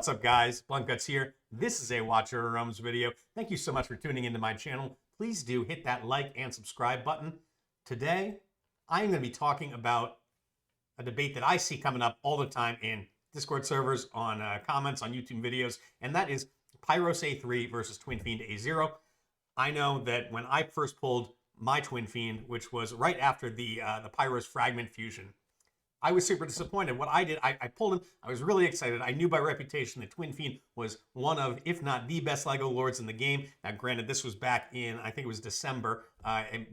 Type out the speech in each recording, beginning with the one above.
What's up, guys? Blunt Guts here. This is a Watcher of Realms video. Thank you so much for tuning into my channel. Please do hit that like and subscribe button. Today, I am going to be talking about a debate that I see coming up all the time in Discord servers, on comments, on YouTube videos, and that is Pyros A3 versus Twinfiend A0. I know that when I first pulled my Twinfiend, which was right after the Pyros fragment fusion, I was super disappointed. What I did, I pulled him. I was really excited. I knew by reputation that Twinfiend was one of, if not the best LEGO lords in the game. Now, granted, this was back in, I think it was December. And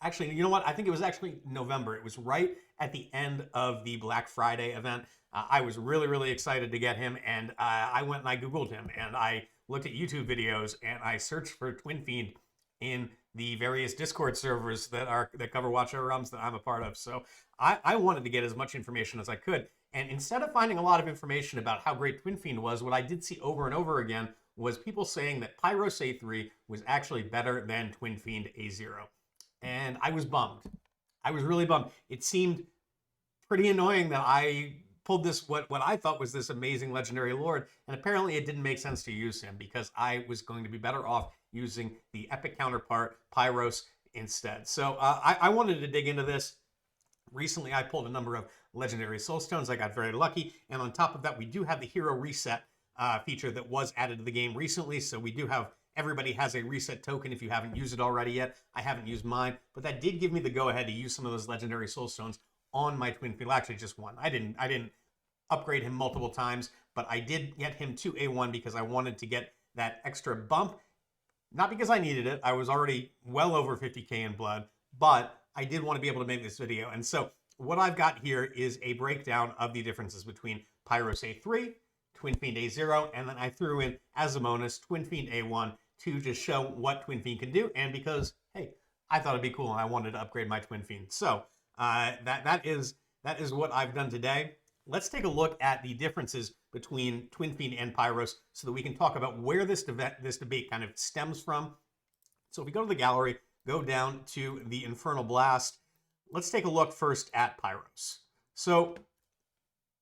actually, you know what? I think it was actually November. It was right at the end of the Black Friday event. I was really, really excited to get him. And I went and I Googled him. And I looked at YouTube videos. And I searched for Twinfiend in the various Discord servers that cover Watch Over Realms that I'm a part of. So I wanted to get as much information as I could. And instead of finding a lot of information about how great Twinfiend was, what I did see over and over again was people saying that Pyros A3 was actually better than Twinfiend A0. And I was bummed. I was really bummed. It seemed pretty annoying that I pulled this, what I thought was this amazing legendary lord, and apparently it didn't make sense to use him because I was going to be better off using the epic counterpart, Pyros, instead. So I wanted to dig into this. Recently, I pulled a number of legendary soul stones. I got very lucky. And on top of that, we do have the hero reset feature that was added to the game recently. So we do have, everybody has a reset token if you haven't used it already yet. I haven't used mine, but that did give me the go-ahead to use some of those legendary soul stones on my Twinfiend. Well, actually, just one. I didn't upgrade him multiple times, but I did get him to A1 because I wanted to get that extra bump. Not because I needed it. I was already well over 50K in blood, but I did want to be able to make this video. And so what I've got here is a breakdown of the differences between Pyros A3, Twinfiend A0, and then I threw in, as a bonus, Twinfiend A1 to just show what Twinfiend can do. And because, hey, I thought it'd be cool and I wanted to upgrade my Twinfiend. So that is what I've done today. Let's take a look at the differences between Twinfiend and Pyros so that we can talk about where this debate kind of stems from. So if we go to the gallery, go down to the Infernal Blast, let's take a look first at Pyros. So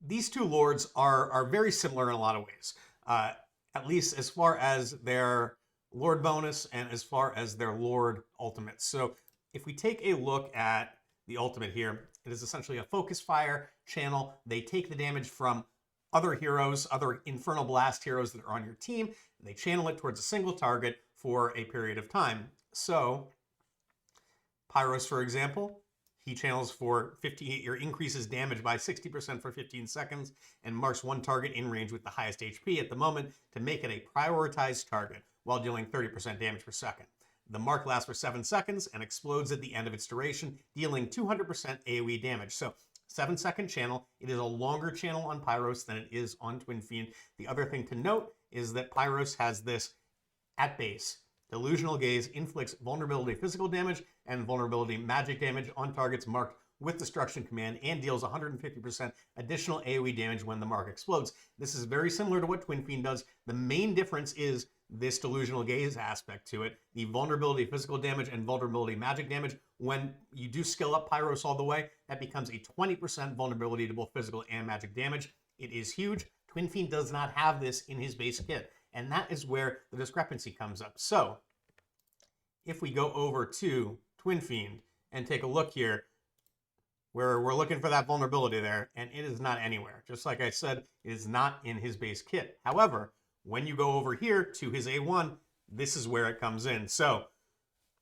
these two lords are very similar in a lot of ways, at least as far as their lord bonus and as far as their lord ultimate. So if we take a look at the ultimate here, it is essentially a focus fire channel. They take the damage from other heroes, other Infernal Blast heroes that are on your team, and they channel it towards a single target for a period of time. So Pyros, for example, he channels for 58 or increases damage by 60% for 15 seconds and marks one target in range with the highest HP at the moment to make it a prioritized target while dealing 30% damage per second. The mark lasts for 7 seconds and explodes at the end of its duration, dealing 200% AoE damage. So 7-second channel. It is a longer channel on Pyros than it is on Twinfiend. The other thing to note is that Pyros has this at base. Delusional Gaze inflicts vulnerability physical damage and vulnerability magic damage on targets marked with Destruction Command and deals 150% additional AoE damage when the mark explodes. This is very similar to what Twinfiend does. The main difference is this Delusional Gaze aspect to it. The vulnerability physical damage and vulnerability magic damage, when you do skill up Pyros all the way, that becomes a 20% vulnerability to both physical and magic damage. It is huge. Twinfiend does not have this in his base kit. And that is where the discrepancy comes up. So if we go over to Twinfiend and take a look here, where we're looking for that vulnerability there, and it is not anywhere. Just like I said, it is not in his base kit. However, when you go over here to his A1, this is where it comes in. So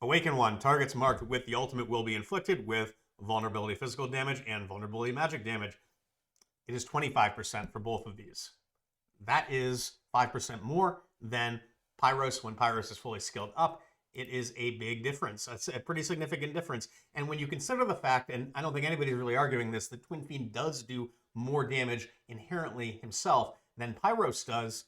Awaken 1, targets marked with the ultimate will be inflicted with vulnerability physical damage and vulnerability magic damage. It is 25% for both of these. That is 5% more than Pyros when Pyros is fully skilled up. It is a big difference. That's a pretty significant difference. And when you consider the fact, and I don't think anybody's really arguing this, that Twinfiend does do more damage inherently himself than Pyros does,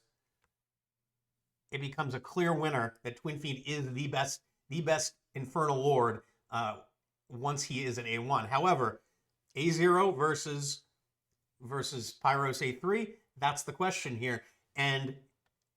it becomes a clear winner that Twinfiend is the best Infernal Lord once he is at A1. However, A0 versus Pyros A3, that's the question here. And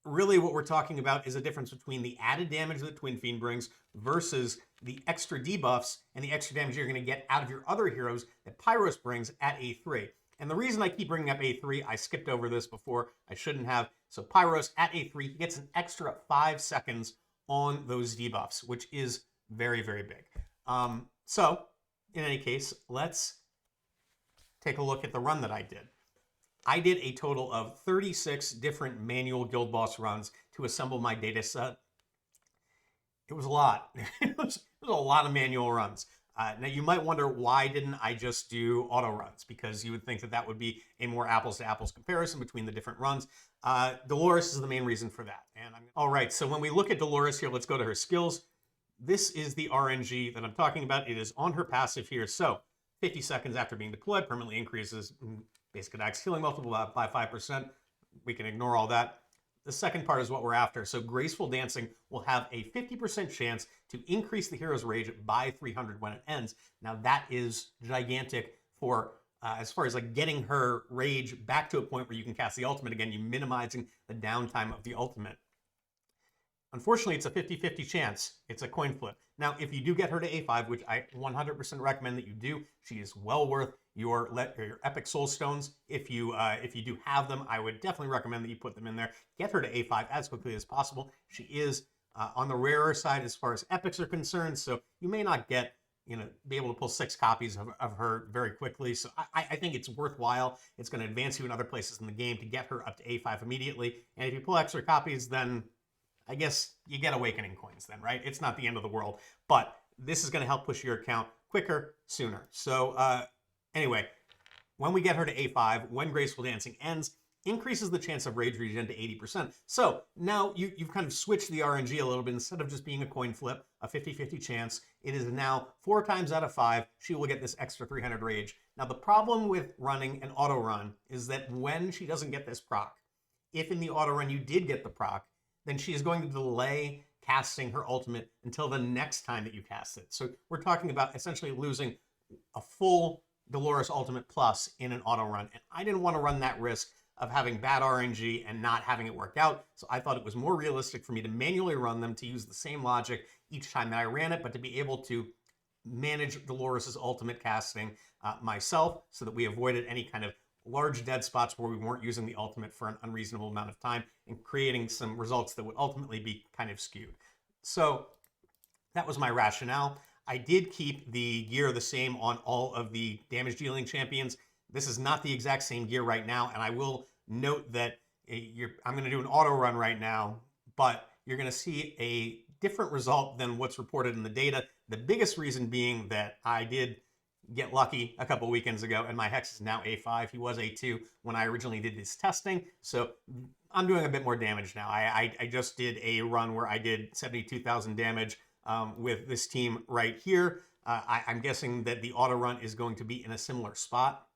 really what we're talking about is a difference between the added damage that Twinfiend brings versus the extra debuffs and the extra damage you're going to get out of your other heroes that Pyros brings at A3. And the reason I keep bringing up A3, I skipped over this before, I shouldn't have. So Pyros at A3, he gets an extra 5 seconds on those debuffs, which is very, very big. So in any case, let's take a look at the run that I did. I did a total of 36 different manual guild boss runs to assemble my data set. It was a lot. It was a lot of manual runs. Now, you might wonder, why didn't I just do auto runs? Because you would think that that would be a more apples-to-apples comparison between the different runs. Dolores is the main reason for that. All right, so when we look at Dolores here, let's go to her skills. This is the RNG that I'm talking about. It is on her passive here. So 50 seconds after being deployed, permanently increases basic attacks healing multiple by 5%. We can ignore all that. The second part is what we're after. So Graceful Dancing will have a 50% chance to increase the hero's rage by 300 when it ends. Now that is gigantic for, as far as like getting her rage back to a point where you can cast the ultimate again, you minimizing the downtime of the ultimate. Unfortunately, it's a 50-50 chance. It's a coin flip. Now, if you do get her to A5, which I 100% recommend that you do, she is well worth your Epic Soul Stones. If you do have them, I would definitely recommend that you put them in there. Get her to A5 as quickly as possible. She is on the rarer side as far as epics are concerned, so you may not get, be able to pull 6 copies of her very quickly. So I think it's worthwhile. It's going to advance you in other places in the game to get her up to A5 immediately. And if you pull extra copies, then I guess you get Awakening coins then, right? It's not the end of the world, but this is going to help push your account quicker, sooner. So anyway, when we get her to A5, when Graceful Dancing ends, increases the chance of rage regen to 80%. So now you've kind of switched the RNG a little bit. Instead of just being a coin flip, a 50-50 chance, it is now 4 times out of 5, she will get this extra 300 rage. Now the problem with running an auto run is that when she doesn't get this proc, if in the auto run you did get the proc, then she is going to delay casting her ultimate until the next time that you cast it. So we're talking about essentially losing a full Dolores Ultimate Plus in an auto run. And I didn't want to run that risk of having bad RNG and not having it work out. So I thought it was more realistic for me to manually run them, to use the same logic each time that I ran it, but to be able to manage Dolores' ultimate casting myself, so that we avoided any kind of large dead spots where we weren't using the ultimate for an unreasonable amount of time, and creating some results that would ultimately be kind of skewed. So that was my rationale. I did keep the gear the same on all of the damage dealing champions. This is not the exact same gear right now, and I will note that I'm going to do an auto run right now, but you're going to see a different result than what's reported in the data. The biggest reason being that I did get lucky a couple weekends ago, and my Hex is now A5. He was A2 when I originally did this testing, so I'm doing a bit more damage now. I just did a run where I did 72,000 damage with this team right here. I'm guessing that the auto run is going to be in a similar spot,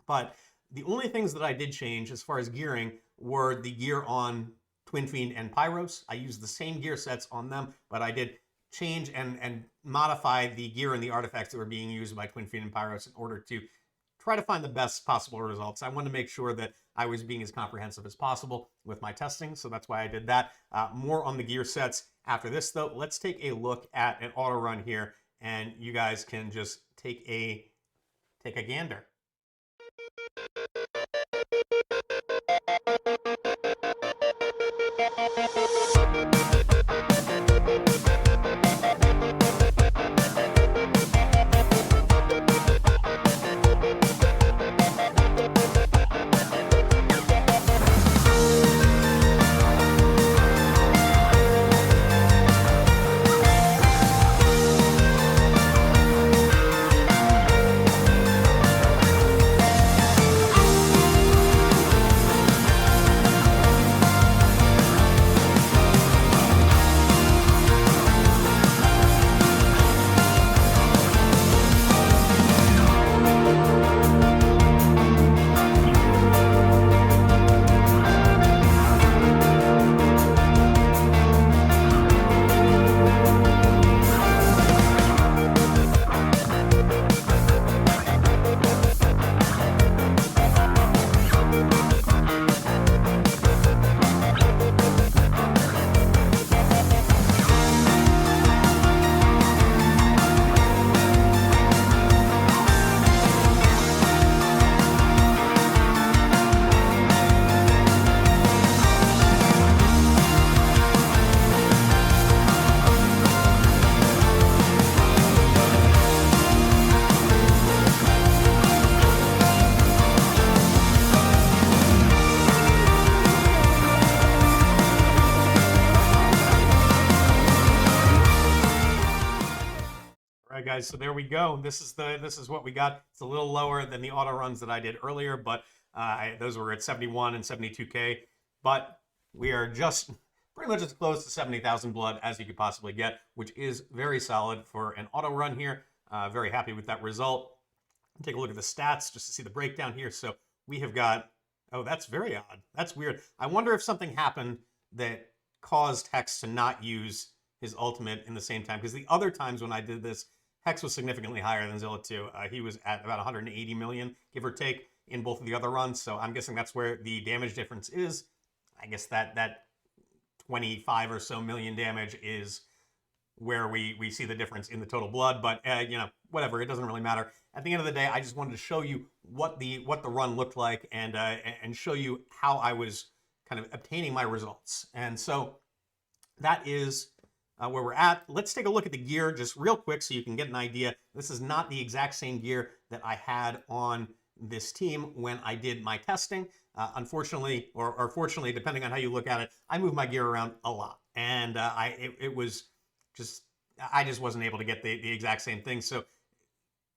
but the only things that I did change as far as gearing were the gear on Twinfiend and Pyros. I used the same gear sets on them, but I did change and modify the gear and the artifacts that were being used by Twinfiend and Pyros in order to try to find the best possible results. I wanted to make sure that I was being as comprehensive as possible with my testing, so that's why I did that. More on the gear sets after this, though. Let's take a look at an auto run here, and you guys can just take a gander. guys. So there we go. This is what we got. It's a little lower than the auto runs that I did earlier, but those were at 71 and 72K. But we are just pretty much as close to 70,000 blood as you could possibly get, which is very solid for an auto run here. Very happy with that result. Take a look at the stats just to see the breakdown here. So we have got, oh, that's very odd. That's weird. I wonder if something happened that caused Hex to not use his ultimate in the same time. Because the other times when I did this, Hex was significantly higher than Zilla 2. He was at about 180 million, give or take, in both of the other runs. So I'm guessing that's where the damage difference is. I guess that 25 or so million damage is where we see the difference in the total blood. But, you know, whatever. It doesn't really matter. At the end of the day, I just wanted to show you what the run looked like and show you how I was kind of obtaining my results. And so that is where we're at. Let's take a look at the gear just real quick so you can get an idea. This is not the exact same gear that I had on this team when I did my testing. Unfortunately, or fortunately, depending on how you look at it, I moved my gear around a lot. And I just wasn't able to get the exact same thing. So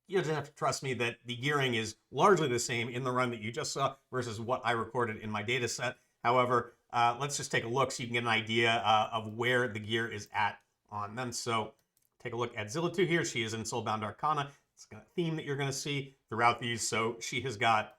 you just have to trust me that the gearing is largely the same in the run that you just saw versus what I recorded in my data set. However, let's just take a look so you can get an idea of where the gear is at on them. So take a look at Zilla 2 here. She is in Soulbound Arcana. It's a theme that you're going to see throughout these. So she has got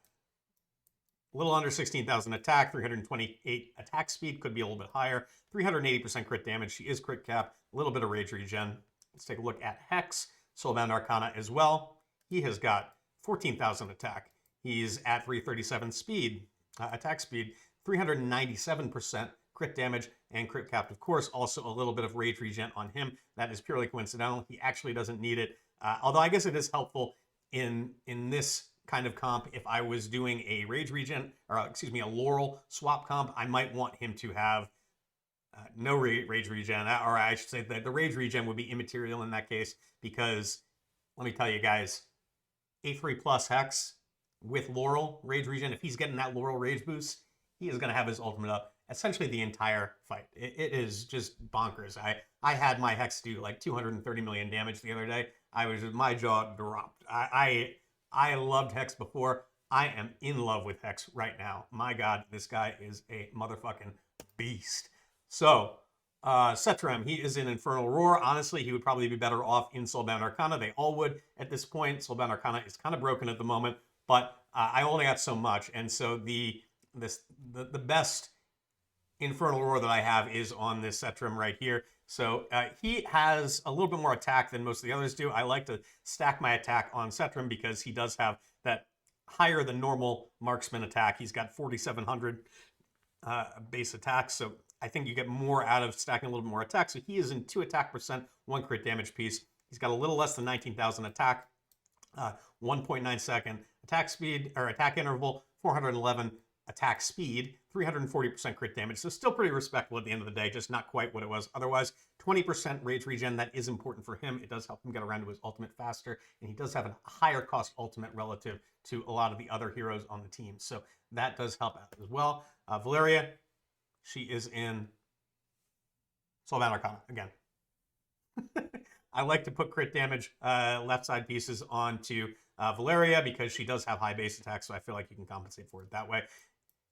a little under 16,000 attack, 328 attack speed, could be a little bit higher, 380% crit damage. She is crit cap, a little bit of rage regen. Let's take a look at Hex, Soulbound Arcana as well. He has got 14,000 attack. He's at 337 speed, attack speed, 397% crit damage and crit capped, of course. Also a little bit of rage regen on him. That is purely coincidental. He actually doesn't need it. Although I guess it is helpful in this kind of comp. If I was doing a rage regen, or excuse me, a Laurel swap comp, I might want him to have no rage regen, or I should say that the rage regen would be immaterial in that case, because let me tell you guys, A3 plus Hex with Laurel rage regen, if he's getting that Laurel rage boost, he is going to have his ultimate up essentially the entire fight. It is just bonkers. I had my Hex do like 230 million damage the other day. My jaw dropped. I loved Hex before. I am in love with Hex right now. My God, this guy is a motherfucking beast. So, Setram, he is in Infernal Roar. Honestly, he would probably be better off in Soulbound Arcana. They all would at this point. Soulbound Arcana is kind of broken at the moment, but I only got so much. And so the best Infernal Roar that I have is on this Setram right here. So he has a little bit more attack than most of the others do. I like to stack my attack on Setram because he does have that higher than normal marksman attack. He's got 4,700 base attack, so I think you get more out of stacking a little bit more attack. So he is in 2 attack percent, 1 crit damage piece. He's got a little less than 19,000 attack, 1.9 second attack speed, or attack interval, 411 attack speed, 340% crit damage. So still pretty respectable at the end of the day, just not quite what it was otherwise. 20% rage regen, that is important for him. It does help him get around to his ultimate faster, and he does have a higher cost ultimate relative to a lot of the other heroes on the team. So that does help out as well. Valeria, she is in Soulbound Arcana again. I like to put crit damage left side pieces onto Valeria because she does have high base attack, so I feel like you can compensate for it that way.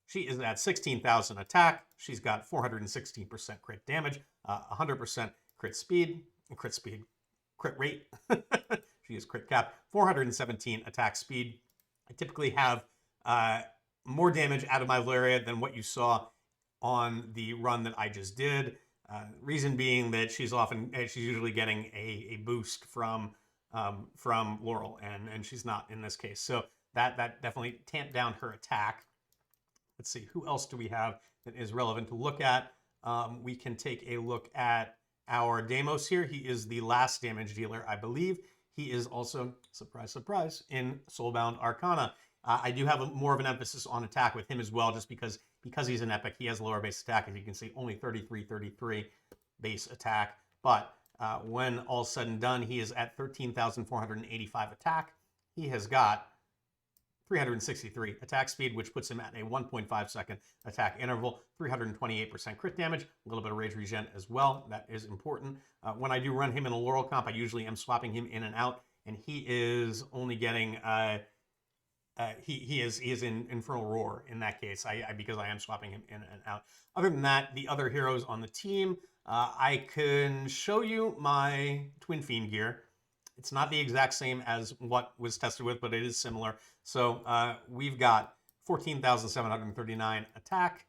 She is at 16,000 attack. She's got 416% crit damage, 100% crit rate. She is crit cap, 417 attack speed. I typically have more damage out of my Valeria than what you saw on the run that I just did. Reason being that she's usually getting a boost from Laurel, and she's not in this case. So that definitely tamped down her attack. Let's see, who else do we have that is relevant to look at? We can take a look at our Deimos here. He is the last damage dealer, I believe. He is also, surprise, surprise, in Soulbound Arcana. I do have more of an emphasis on attack with him as well, just because he's an epic. He has lower base attack, as you can see, only 33 base attack. But when all's said and done, he is at 13,485 attack. He has got 363 attack speed, which puts him at a 1.5 second attack interval, 328% crit damage, a little bit of rage regen as well. That is important. When I do run him in a Laurel comp, I usually am swapping him in and out, and he is only getting he is in Infernal Roar in that case, because I am swapping him in and out. Other than that, the other heroes on the team, I can show you my Twinfiend gear. It's not the exact same as what was tested with, but it is similar. So we've got 14,739 attack,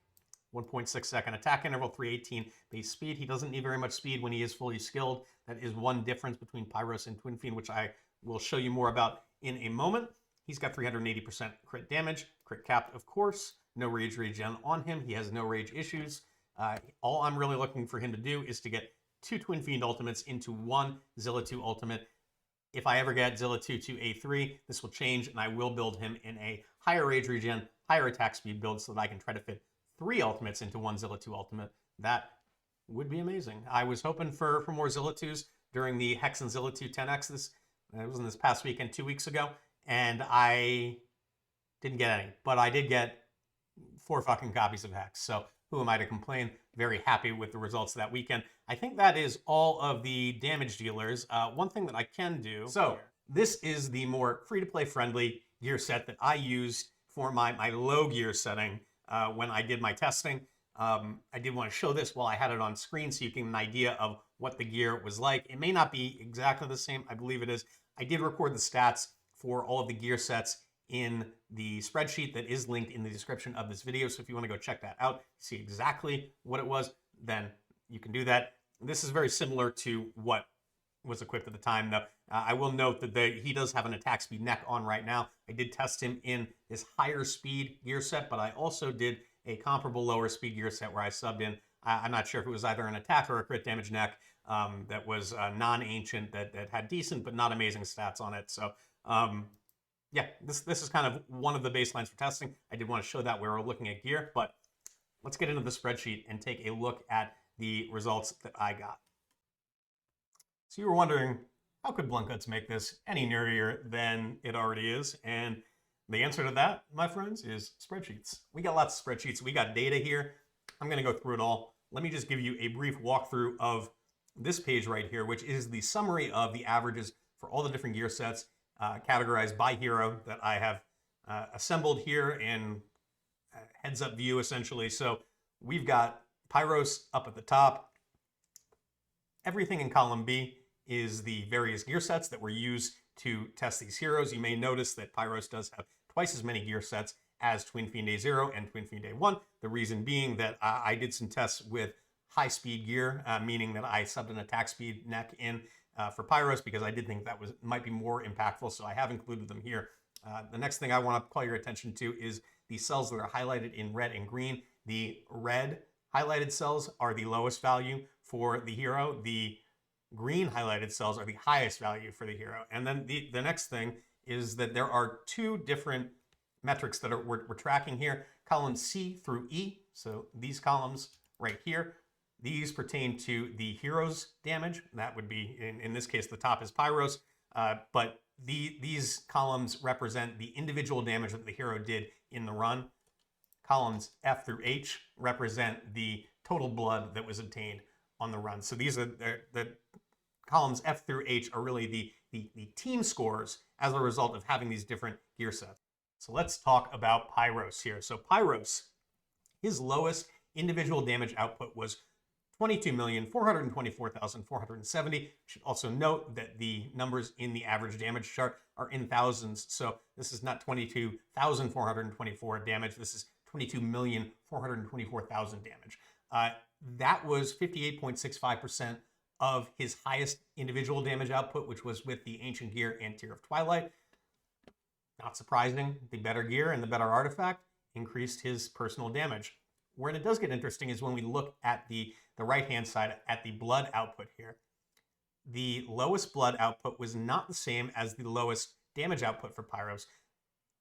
1.6 second attack interval, 318 base speed. He doesn't need very much speed when he is fully skilled. That is one difference between Pyros and Twinfiend, which I will show you more about in a moment. He's got 380% crit damage, crit capped, of course. No rage regen on him. He has no rage issues. All I'm really looking for him to do is to get 2 Twinfiend ultimates into 1 Zilla 2 ultimate. If I ever get Zilla 2 to A3, this will change, and I will build him in a higher rage regen, higher attack speed build so that I can try to fit 3 ultimates into 1 Zilla 2 ultimate. That would be amazing. I was hoping for more Zilla 2s during the Hex and Zilla 2 10X. It was in this past weekend 2 weeks ago, and I didn't get any. But I did get 4 fucking copies of Hex, so who am I to complain? Very happy with the results of that weekend. I think that is all of the damage dealers. One thing that I can do, so this is the more free-to-play friendly gear set that I used for my low gear setting when I did my testing. I did want to show this while I had it on screen so you can get an idea of what the gear was like. It may not be exactly the same. I believe it is. I did record the stats for all of the gear sets in the spreadsheet that is linked in the description of this video. So if you want to go check that out, see exactly what it was, then you can do that. This is very similar to what was equipped at the time, though. I will note that he does have an attack speed neck on right now. I did test him in this higher speed gear set, but I also did a comparable lower speed gear set where I subbed in, I'm not sure if it was either an attack or a crit damage neck that was non-ancient that had decent but not amazing stats on it. So yeah, this is kind of one of the baselines for testing. I did want to show that where we're looking at gear, but let's get into the spreadsheet and take a look at the results that I got. So you were wondering, how could Blunt Guts make this any nerdier than it already is? And the answer to that, my friends, is spreadsheets. We got lots of spreadsheets. We got data here. I'm going to go through it all. Let me just give you a brief walkthrough of this page right here, which is the summary of the averages for all the different gear sets categorized by hero that I have assembled here in heads-up view, essentially. So we've got Pyros up at the top. Everything in column B is the various gear sets that were used to test these heroes. You may notice that Pyros does have twice as many gear sets as Twinfiend A0 and Twinfiend A1. The reason being that I did some tests with high-speed gear, meaning that I subbed an attack speed neck in for Pyros because I did think that might be more impactful, so I have included them here. The next thing I want to call your attention to is the cells that are highlighted in red and green. The red highlighted cells are the lowest value for the hero. The green highlighted cells are the highest value for the hero. And then the next thing is that there are 2 different metrics that we're tracking here. Column C through E, so these columns right here, these pertain to the hero's damage. That would be, in this case, the top is Pyros, but these columns represent the individual damage that the hero did in the run. Columns F through H represent the total blood that was obtained on the run. So these are the columns F through H are really the team scores as a result of having these different gear sets. So let's talk about Pyros here. So Pyros, his lowest individual damage output was 22,424,470. You should also note that the numbers in the average damage chart are in thousands. So this is not 22,424 damage. This is 22,424,000 damage. That was 58.65% of his highest individual damage output, which was with the Ancient Gear and Tear of Twilight. Not surprising, the better gear and the better artifact increased his personal damage. Where it does get interesting is when we look at the right-hand side at the blood output here. The lowest blood output was not the same as the lowest damage output for Pyros.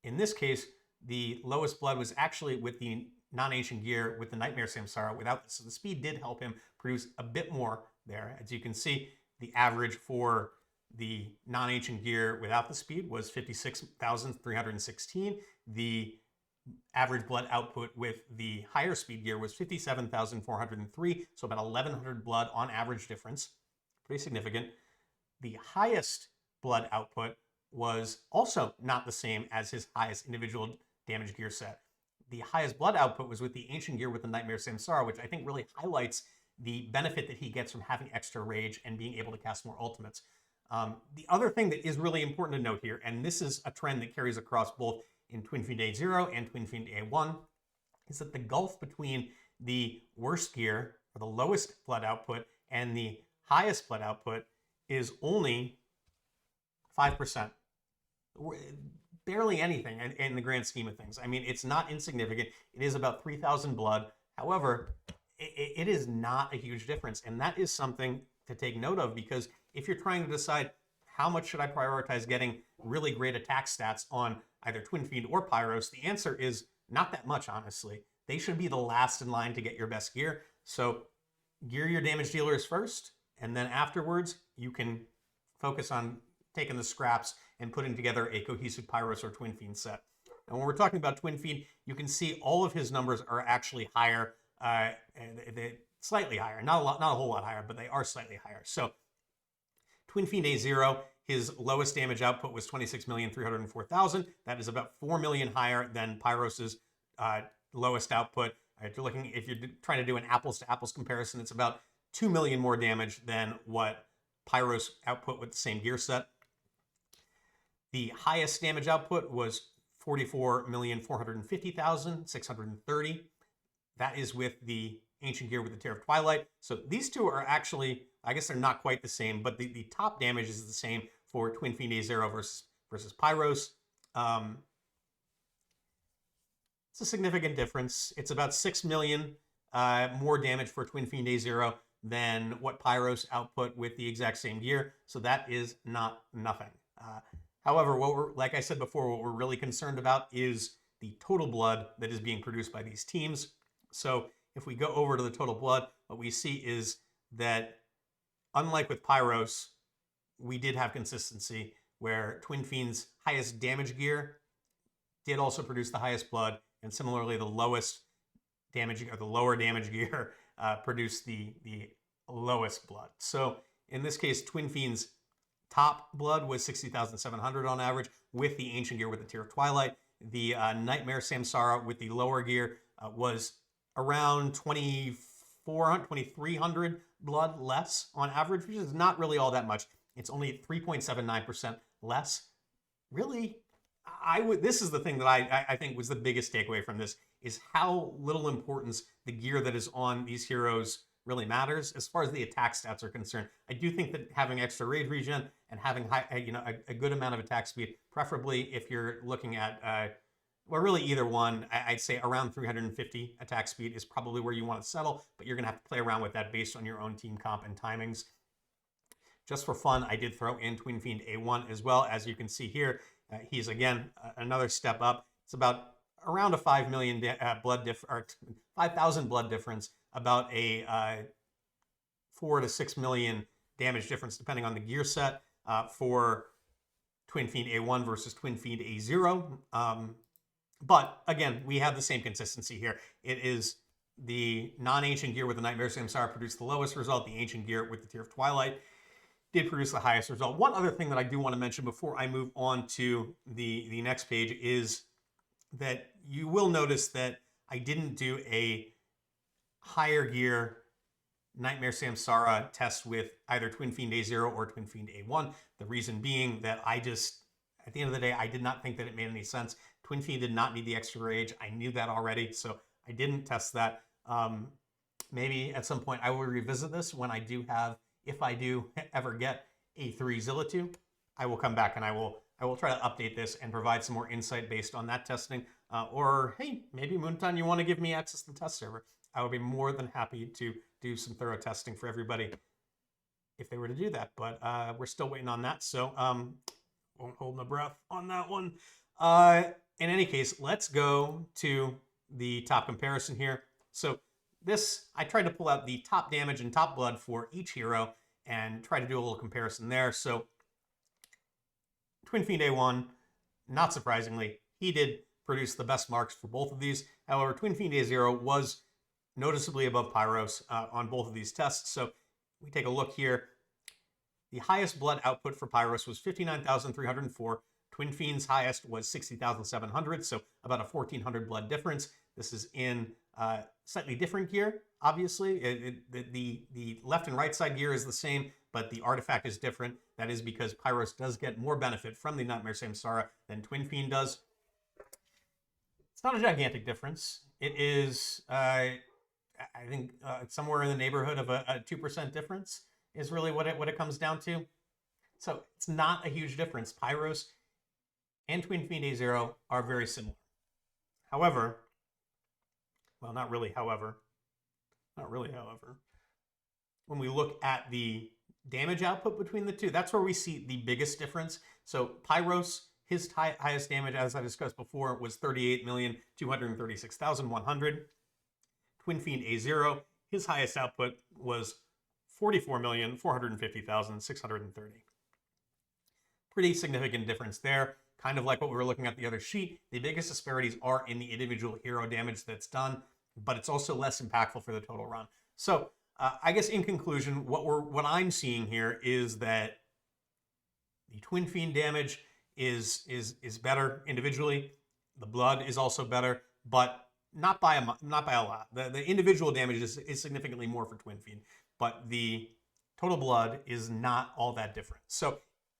In this case, the lowest blood was actually with the non-ancient gear with the Nightmare Samsara without this. So the speed did help him produce a bit more there. As you can see, the average for The non-ancient gear without the speed was 56,316. The average blood output with the higher speed gear was 57,403, so about 1,100 blood on average difference. Pretty significant. The highest blood output was also not the same as his highest individual damage gear set. The highest blood output was with the ancient gear with the Nightmare Samsara, which I think really highlights the benefit that he gets from having extra rage and being able to cast more ultimates. The other thing that is really important to note here, and this is a trend that carries across both in Twinfiend A0 and Twinfiend A1, is that the gulf between the worst gear, or the lowest blood output, and the highest blood output is only 5%. Barely anything in the grand scheme of things. I mean, it's not insignificant. It is about 3,000 blood. However, it is not a huge difference. And that is something to take note of, because if you're trying to decide how much should I prioritize getting really great attack stats on either Twinfiend or Pyros, the answer is not that much, honestly. They should be the last in line to get your best gear. So gear your damage dealers first, and then afterwards you can focus on taking the scraps and putting together a cohesive Pyros or Twinfiend set. And when we're talking about Twinfiend, you can see all of his numbers are actually higher, slightly higher, not a whole lot higher, but they are slightly higher. So Twinfiend A0, his lowest damage output was 26,304,000. That is about 4 million higher than Pyros's lowest output. If you're trying to do an apples to apples comparison, it's about 2 million more damage than what Pyros output with the same gear set. The highest damage output was 44,450,630. That is with the ancient gear with the Tear of Twilight. So these two are actually, I guess they're not quite the same, but the top damage is the same for Twinfiend A0 versus Pyros. It's a significant difference. It's about 6 million more damage for Twinfiend A0 than what Pyros output with the exact same gear. So that is not nothing. However, like I said before, what we're really concerned about is the total blood that is being produced by these teams. So if we go over to the total blood, what we see is that, unlike with Pyros, we did have consistency where Twinfiend's highest damage gear did also produce the highest blood, and similarly the lowest damage, or the lower damage gear produced the lowest blood. So in this case, Twinfiend's top blood was 60,700 on average with the ancient gear with the Tear of Twilight. The Nightmare Samsara with the lower gear was around 2,300 blood less on average, which is not really all that much. It's only 3.79% less. Really, this is the thing that I think was the biggest takeaway from this, is how little importance the gear that is on these heroes really matters as far as the attack stats are concerned. I do think that having extra rage regen and having a good amount of attack speed, preferably if you're looking at well, really either one, I'd say around 350 attack speed is probably where you want to settle, but you're going to have to play around with that based on your own team comp and timings. Just for fun, I did throw in Twinfiend A1 as well. As you can see here, he's again another step up. It's about around a 5 million or 5,000 blood difference, about a 4 to 6 million damage difference depending on the gear set for Twinfiend A1 versus Twinfiend A0. But again, we have the same consistency here. It is the non-ancient gear with the Nightmare Samsara produced the lowest result. The ancient gear with the Tear of Twilight did produce the highest result. One other thing that I do want to mention before I move on to the next page is that you will notice that I didn't do a higher gear Nightmare Samsara test with either Twinfiend A0 or Twinfiend A1. The reason being that at the end of the day, I did not think that it made any sense. Twinfiend did not need the extra rage. I knew that already, so I didn't test that. Maybe at some point I will revisit this when I do have, if I do ever get a 3 Zilla2, I will come back and I will try to update this and provide some more insight based on that testing. Or hey, maybe Moonton, you want to give me access to the test server. I would be more than happy to do some thorough testing for everybody if they were to do that. But we're still waiting on that, so won't hold my breath on that one. In any case, let's go to the top comparison here. So I tried to pull out the top damage and top blood for each hero and try to do a little comparison there. So Twinfiend A1, not surprisingly, he did produce the best marks for both of these. However, Twinfiend A0 was noticeably above Pyros on both of these tests. So we take a look here. The highest blood output for Pyros was 59,304. Twinfiend's highest was 60,700, so about a 1,400 blood difference. This is in slightly different gear, obviously. The left and right side gear is the same, but the artifact is different. That is because Pyros does get more benefit from the Nightmare Samsara than Twinfiend does. It's not a gigantic difference. It is, I think, somewhere in the neighborhood of a 2% difference is really what it comes down to. So it's not a huge difference. Pyros and Twinfiend A0 are very similar. However, well, not really however, when we look at the damage output between the two, that's where we see the biggest difference. So Pyros, his highest damage, as I discussed before, was 38,236,100. Twinfiend A0, his highest output was 44,450,630. Pretty significant difference there. Kind of like what we were looking at the other sheet. The biggest disparities are in the individual hero damage that's done, but it's also less impactful for the total run. So I guess in conclusion, what I'm seeing here is that the Twinfiend damage is better individually. The blood is also better, but not by a lot. The individual damage is significantly more for Twinfiend, but the total blood is not all that different. So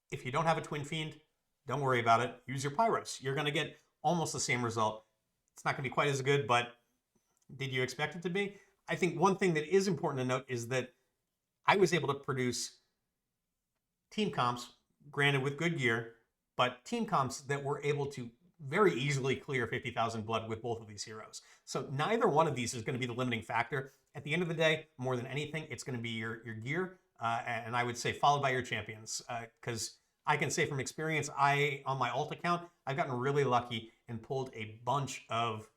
if you don't have a Twinfiend, don't worry about it. Use your Pyros. You're going to get almost the same result. It's not going to be quite as good, but did you expect it to be? I think one thing that is important to note is that I was able to produce team comps, granted with good gear, but team comps that were able to very easily clear 50,000 blood with both of these heroes. So neither one of these is going to be the limiting factor. At the end of the day, more than anything, it's going to be your gear, and I would say followed by your champions, because I can say from experience, on my alt account, I've gotten really lucky and pulled a bunch of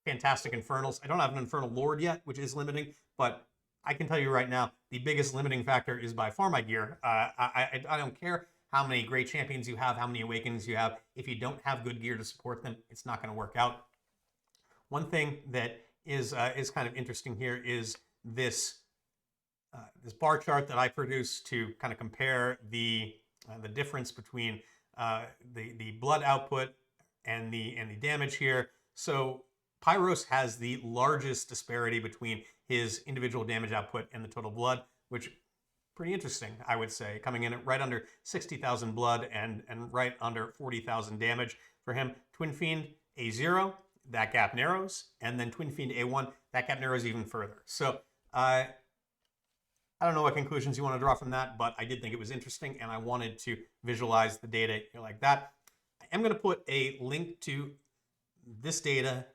fantastic Infernals. I don't have an Infernal Lord yet, which is limiting, but I can tell you right now, the biggest limiting factor is by far my gear. I don't care how many great champions you have, how many Awakenings you have. If you don't have good gear to support them, it's not going to work out. One thing that is kind of interesting here is this bar chart that I produced to kind of compare the difference between the blood output and the damage here. So Pyros has the largest disparity between his individual damage output and the total blood, which pretty interesting, I would say, coming in at right under 60,000 blood and right under 40,000 damage for him. Twinfiend A0, that gap narrows, and then Twinfiend A1, that gap narrows even further. So I don't know what conclusions you want to draw from that, but I did think it was interesting, and I wanted to visualize the data like that. I am going to put a link to this data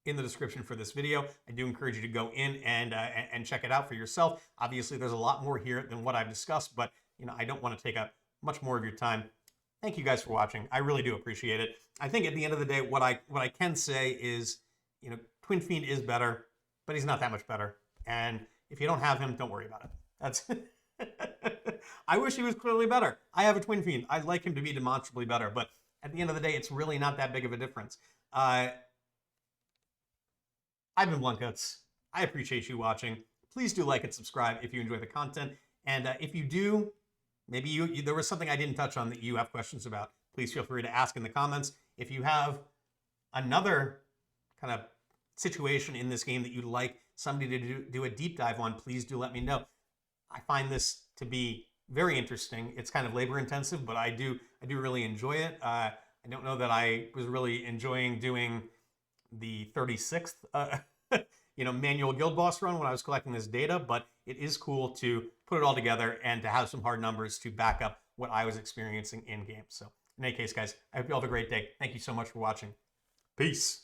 in the description for this video. I do encourage you to go in and check it out for yourself. Obviously, there's a lot more here than what I've discussed, but I don't want to take up much more of your time. Thank you guys for watching. I really do appreciate it. I think at the end of the day, what I can say is, Twinfiend is better, but he's not that much better. And if you don't have him, don't worry about it. That's I wish he was clearly better. I have a Twinfiend. I'd like him to be demonstrably better, but at the end of the day, it's really not that big of a difference. I've been Bluntguts. I appreciate you watching. Please do like and subscribe if you enjoy the content. And if you do, maybe there was something I didn't touch on that you have questions about, please feel free to ask in the comments. If you have another kind of situation in this game that you'd like somebody to do a deep dive on, please do let me know. I find this to be very interesting. It's kind of labor intensive, but I do really enjoy it. I don't know that I was really enjoying doing the 36th manual guild boss run when I was collecting this data, but it is cool to put it all together and to have some hard numbers to back up what I was experiencing in game. So in any case, guys, I hope you all have a great day. Thank you so much for watching. Peace.